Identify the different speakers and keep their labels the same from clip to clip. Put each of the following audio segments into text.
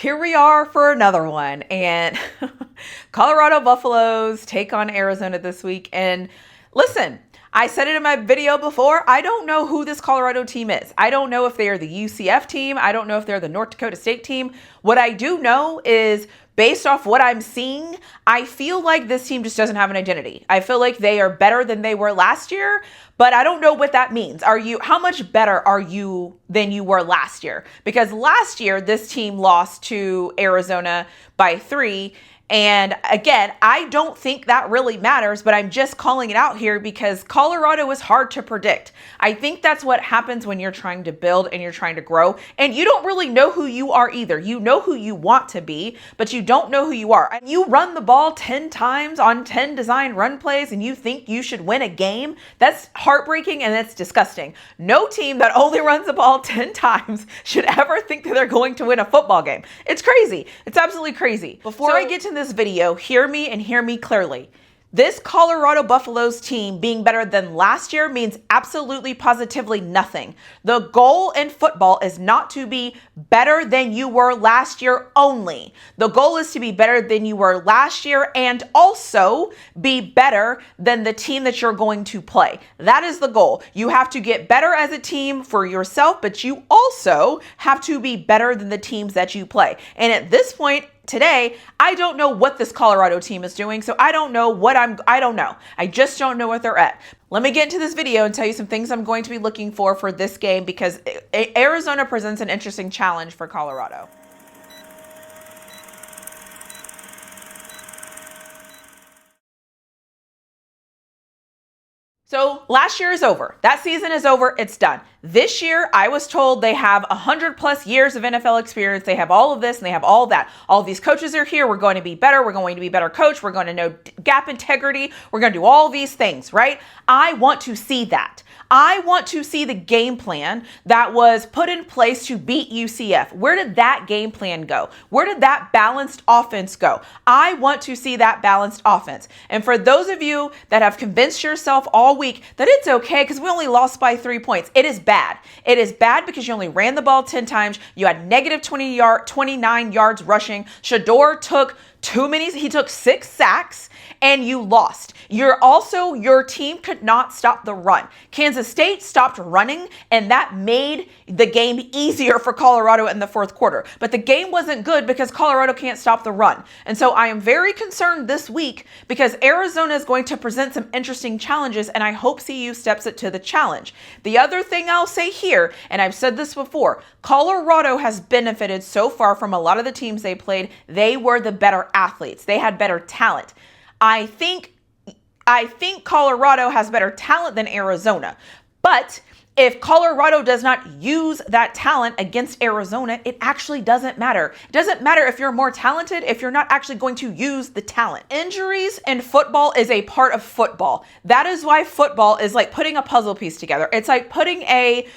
Speaker 1: Here we are for another one, and Colorado Buffaloes take on Arizona this week. And listen, I said it in my video before, I don't know who this Colorado team is. I don't know if they are the UCF team. I don't know if they're the North Dakota State team. What I do know is, based off what I'm seeing, I feel like this team just doesn't have an identity. I feel like they are better than they were last year, but I don't know what that means. How much better are you than you were last year? Because last year, this team lost to Arizona by 3. And again, I don't think that really matters, but I'm just calling it out here because Colorado is hard to predict. I think that's what happens when you're trying to build and you're trying to grow, and you don't really know who you are either. You know who you want to be, but you don't know who you are. And you run the ball 10 times on 10 designed run plays and you think you should win a game. That's heartbreaking and that's disgusting. No team that only runs the ball 10 times should ever think that they're going to win a football game. It's crazy. It's absolutely crazy. Before I get to this video, hear me and hear me clearly. This Colorado Buffaloes team being better than last year means absolutely positively nothing. The goal in football is not to be better than you were last year only. The goal is to be better than you were last year and also be better than the team that you're going to play. That is the goal. You have to get better as a team for yourself, but you also have to be better than the teams that you play. And at this point, today, I don't know what this Colorado team is doing, so I don't know. I don't know. I just don't know what they're at. Let me get into this video and tell you some things I'm going to be looking for this game because Arizona presents an interesting challenge for Colorado. So last year is over. That season is over. It's done. This year, I was told they have 100+ years of NFL experience. They have all of this and they have all that. All these coaches are here. We're going to be better. We're going to be better coach. We're going to know gap integrity. We're going to do all these things, right? I want to see that. I want to see the game plan that was put in place to beat UCF. Where did that game plan go? Where did that balanced offense go? I want to see that balanced offense. And for those of you that have convinced yourself all week that it's okay because we only lost by 3 points, it is bad. It is bad because you only ran the ball 10 times. You had negative 29 yards rushing. Shador took he took 6 sacks and you lost. Your team could not stop the run. Kansas State stopped running and that made the game easier for Colorado in the fourth quarter. But the game wasn't good because Colorado can't stop the run. And so I am very concerned this week because Arizona is going to present some interesting challenges and I hope CU steps up to the challenge. The other thing I'll say here, and I've said this before, Colorado has benefited so far from a lot of the teams they played. They were the better athletes. They had better talent. I think Colorado has better talent than Arizona. But if Colorado does not use that talent against Arizona, it actually doesn't matter. It doesn't matter if you're more talented if you're not actually going to use the talent. Injuries in football is a part of football. That is why football is like putting a puzzle piece together. It's like putting a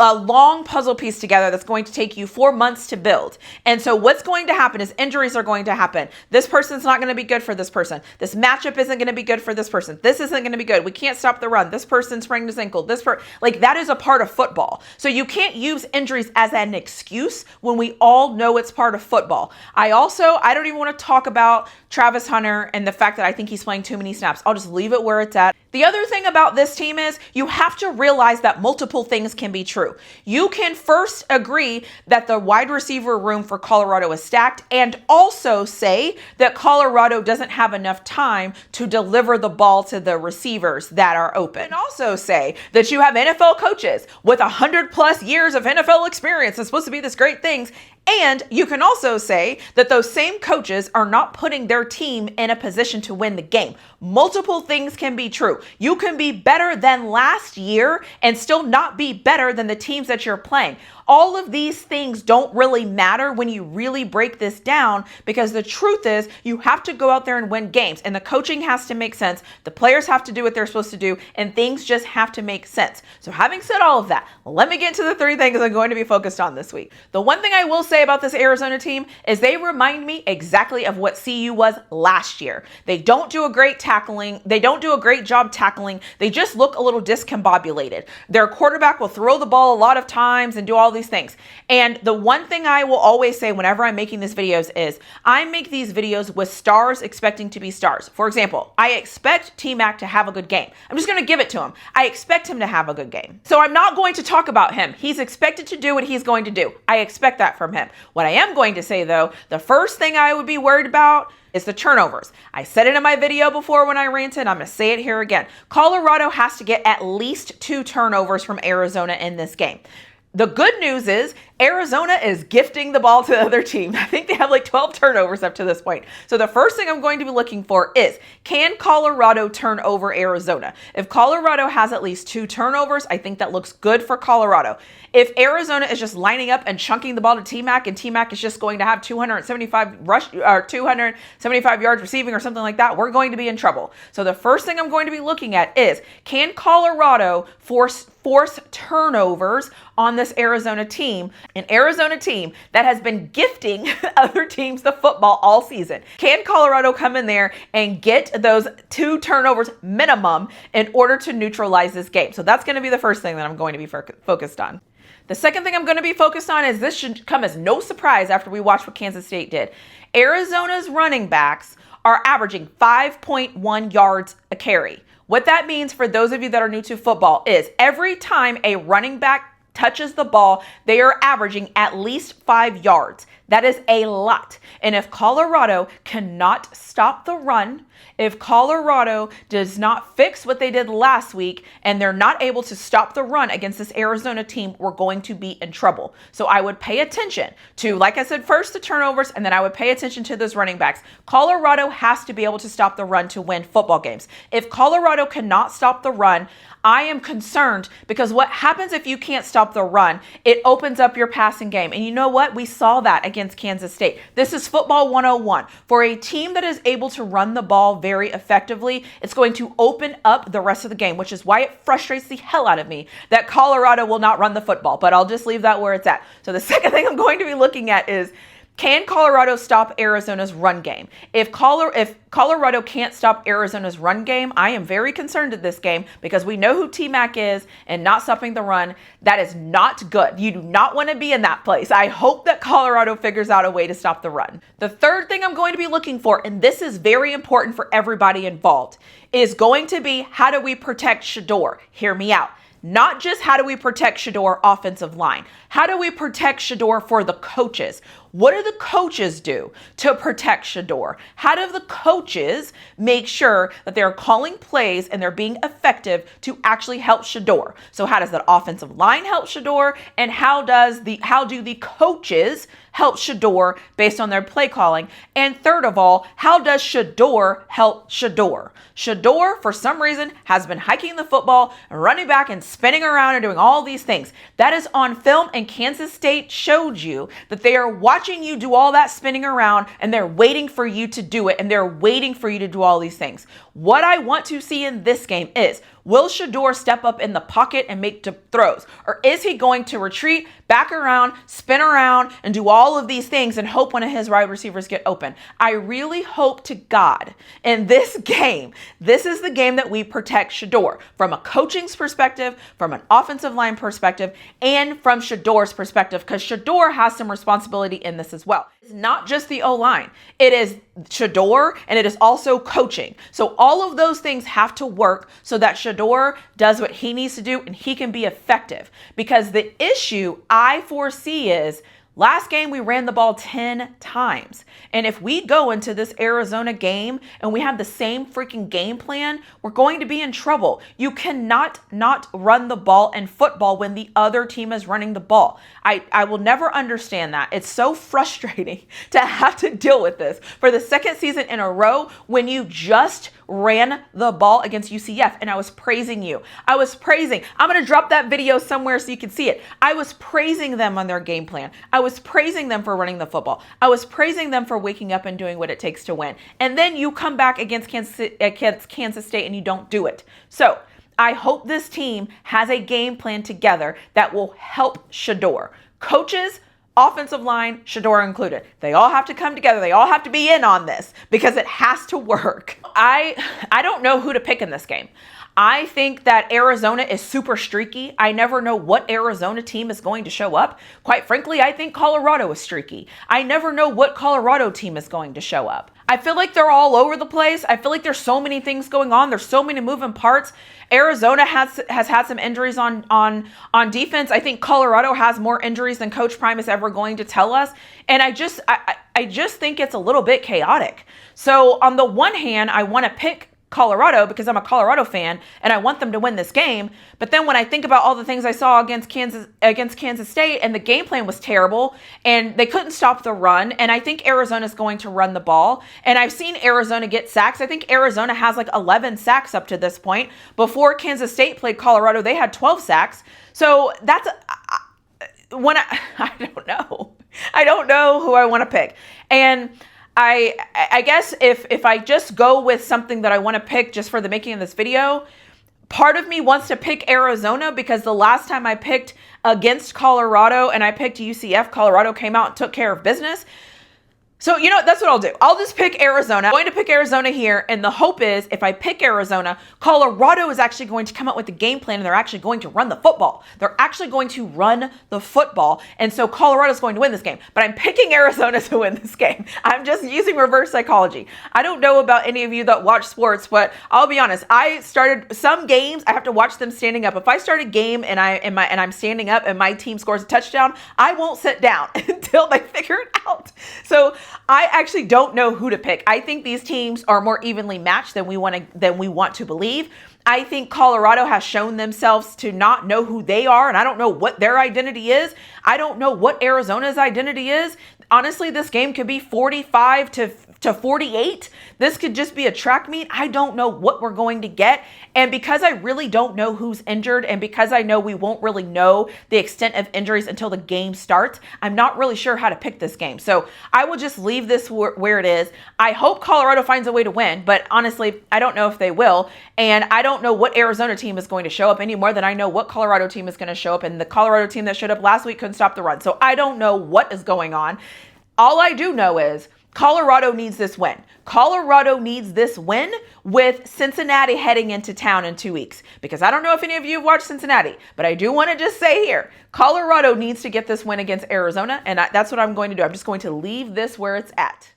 Speaker 1: long puzzle piece together that's going to take you 4 months to build. And so what's going to happen is injuries are going to happen. This person's not going to be good for this person. This matchup isn't going to be good for this person. This isn't going to be good. We can't stop the run. This person sprained his ankle. That is a part of football. So you can't use injuries as an excuse when we all know it's part of football. I don't even want to talk about Travis Hunter and the fact that I think he's playing too many snaps. I'll just leave it where it's at. The other thing about this team is you have to realize that multiple things can be true. You can first agree that the wide receiver room for Colorado is stacked and also say that Colorado doesn't have enough time to deliver the ball to the receivers that are open. And also say that you have NFL coaches with 100+ years of NFL experience that's supposed to be this great things. And you can also say that those same coaches are not putting their team in a position to win the game. Multiple things can be true. You can be better than last year and still not be better than the teams that you're playing. All of these things don't really matter when you really break this down because the truth is you have to go out there and win games and the coaching has to make sense. The players have to do what they're supposed to do and things just have to make sense. So having said all of that, let me get to the 3 things I'm going to be focused on this week. The one thing I will say about this Arizona team is they remind me exactly of what CU was last year. They don't do a great tackling. They don't do a great job tackling. They just look a little discombobulated. Their quarterback will throw the ball a lot of times and do all these things. And the one thing I will always say whenever I'm making these videos is I make these videos with stars expecting to be stars. For example, I expect T-Mac to have a good game. I'm just going to give it to him. I expect him to have a good game. So I'm not going to talk about him. He's expected to do what he's going to do. I expect that from him. What I am going to say though, the first thing I would be worried about is the turnovers. I said it in my video before when I ranted. I'm going to say it here again. Colorado has to get at least 2 turnovers from Arizona in this game. The good news is Arizona is gifting the ball to the other team. I think they have like 12 turnovers up to this point. So the first thing I'm going to be looking for is, can Colorado turn over Arizona? If Colorado has at least 2 turnovers, I think that looks good for Colorado. If Arizona is just lining up and chunking the ball to T-Mac and T-Mac is just going to have 275 yards receiving or something like that, we're going to be in trouble. So the first thing I'm going to be looking at is, can Colorado force turnovers on this Arizona team, an Arizona team that has been gifting other teams the football all season? Can Colorado come in there and get those 2 turnovers minimum in order to neutralize this game? So that's going to be the first thing that I'm going to be focused on. The second thing I'm going to be focused on is, this should come as no surprise after we watch what Kansas State did. Arizona's running backs are averaging 5.1 yards a carry. What that means for those of you that are new to football is every time a running back touches the ball, they are averaging at least 5 yards. That is a lot. And if Colorado cannot stop the run, if Colorado does not fix what they did last week and they're not able to stop the run against this Arizona team, we're going to be in trouble. So I would pay attention to, like I said, first the turnovers, and then I would pay attention to those running backs. Colorado has to be able to stop the run to win football games. If Colorado cannot stop the run, I am concerned, because what happens if you can't stop the run? It opens up your passing game. And you know what? We saw that against Kansas State. This is football 101. For a team that is able to run the ball very effectively, it's going to open up the rest of the game, which is why it frustrates the hell out of me that Colorado will not run the football. But I'll just leave that where it's at. So the second thing I'm going to be looking at is, can Colorado stop Arizona's run game? If Colorado can't stop Arizona's run game, I am very concerned at this game, because we know who T-Mac is, and not stopping the run, that is not good. You do not want to be in that place. I hope that Colorado figures out a way to stop the run. The third thing I'm going to be looking for, and this is very important for everybody involved, is going to be, how do we protect Shedeur? Hear me out. Not just how do we protect Shedeur offensive line. How do we protect Shedeur for the coaches? What do the coaches do to protect Shedeur? How do the coaches make sure that they're calling plays and they're being effective to actually help Shedeur? So how does that offensive line help Shedeur? And how do the coaches help Shedeur based on their play calling? And third of all, how does Shedeur help Shedeur? Shedeur, for some reason, has been hiking the football and running back and spinning around and doing all these things. That is on film, and Kansas State showed you that they are watching you do all that spinning around, and they're waiting for you to do it, and they're waiting for you to do all these things. What I want to see in this game is, will Shedeur step up in the pocket and make throws? Or is he going to retreat, back around, spin around, and do all of these things and hope one of his wide receivers get open? I really hope to God in this game, this is the game that we protect Shedeur from a coaching's perspective, from an offensive line perspective, and from Shedeur's perspective, because Shedeur has some responsibility in this as well. It's not just the O-line. It is Shedeur, and it is also coaching. So all of those things have to work so that Shedeur does what he needs to do and he can be effective. Because the issue I foresee is, last game we ran the ball 10 times. And if we go into this Arizona game and we have the same freaking game plan, we're going to be in trouble. You cannot not run the ball in football when the other team is running the ball. I will never understand that. It's so frustrating to have to deal with this for the second season in a row when you just ran the ball against UCF, and I was praising you. I'm going to drop that video somewhere so you can see it. I was praising them on their game plan. I was praising them for running the football. I was praising them for waking up and doing what it takes to win. And then you come back against Kansas State and you don't do it. So I hope this team has a game plan together that will help Shedeur. Coaches, offensive line, Shedeur included. They all have to come together. They all have to be in on this because it has to work. I don't know who to pick in this game. I think that Arizona is super streaky. I never know what Arizona team is going to show up. Quite frankly, I think Colorado is streaky. I never know what Colorado team is going to show up. I feel like they're all over the place. I feel like there's so many things going on. There's so many moving parts. Arizona has had some injuries on defense. I think Colorado has more injuries than Coach Prime is ever going to tell us. And I just think it's a little bit chaotic. So on the one hand, I want to pick Colorado because I'm a Colorado fan and I want them to win this game. But then when I think about all the things I saw against Kansas State, and the game plan was terrible and they couldn't stop the run, and I think Arizona's going to run the ball, and I've seen Arizona get sacks. I think Arizona has like 11 sacks up to this point. Before Kansas State played Colorado, they had 12 sacks. So that's when I don't know. I don't know who I want to pick. And I guess if I just go with something that I want to pick just for the making of this video, part of me wants to pick Arizona because the last time I picked against Colorado and I picked UCF, Colorado came out and took care of business. So, you know, that's what I'll do. I'll just pick Arizona. I'm going to pick Arizona here, and the hope is if I pick Arizona, Colorado is actually going to come up with the game plan, and they're actually going to run the football. They're actually going to run the football, and so Colorado's going to win this game. But I'm picking Arizona to win this game. I'm just using reverse psychology. I don't know about any of you that watch sports, but I'll be honest. I started some games, I have to watch them standing up. If I start a game and I'm standing up and my team scores a touchdown, I won't sit down until they figure it out. So I actually don't know who to pick. I think these teams are more evenly matched than we want to believe. I think Colorado has shown themselves to not know who they are, and I don't know what their identity is. I don't know what Arizona's identity is. Honestly, this game could be 45 to 48. This could just be a track meet. I don't know what we're going to get. And because I really don't know who's injured, and because I know we won't really know the extent of injuries until the game starts, I'm not really sure how to pick this game. So I will just leave this where it is. I hope Colorado finds a way to win, but honestly, I don't know if they will. And I don't know what Arizona team is going to show up any more than I know what Colorado team is going to show up. And the Colorado team that showed up last week couldn't stop the run. So I don't know what is going on. All I do know is Colorado needs this win. Colorado needs this win with Cincinnati heading into town in 2 weeks. Because I don't know if any of you have watched Cincinnati, but I do want to just say here, Colorado needs to get this win against Arizona, and that's what I'm going to do. I'm just going to leave this where it's at.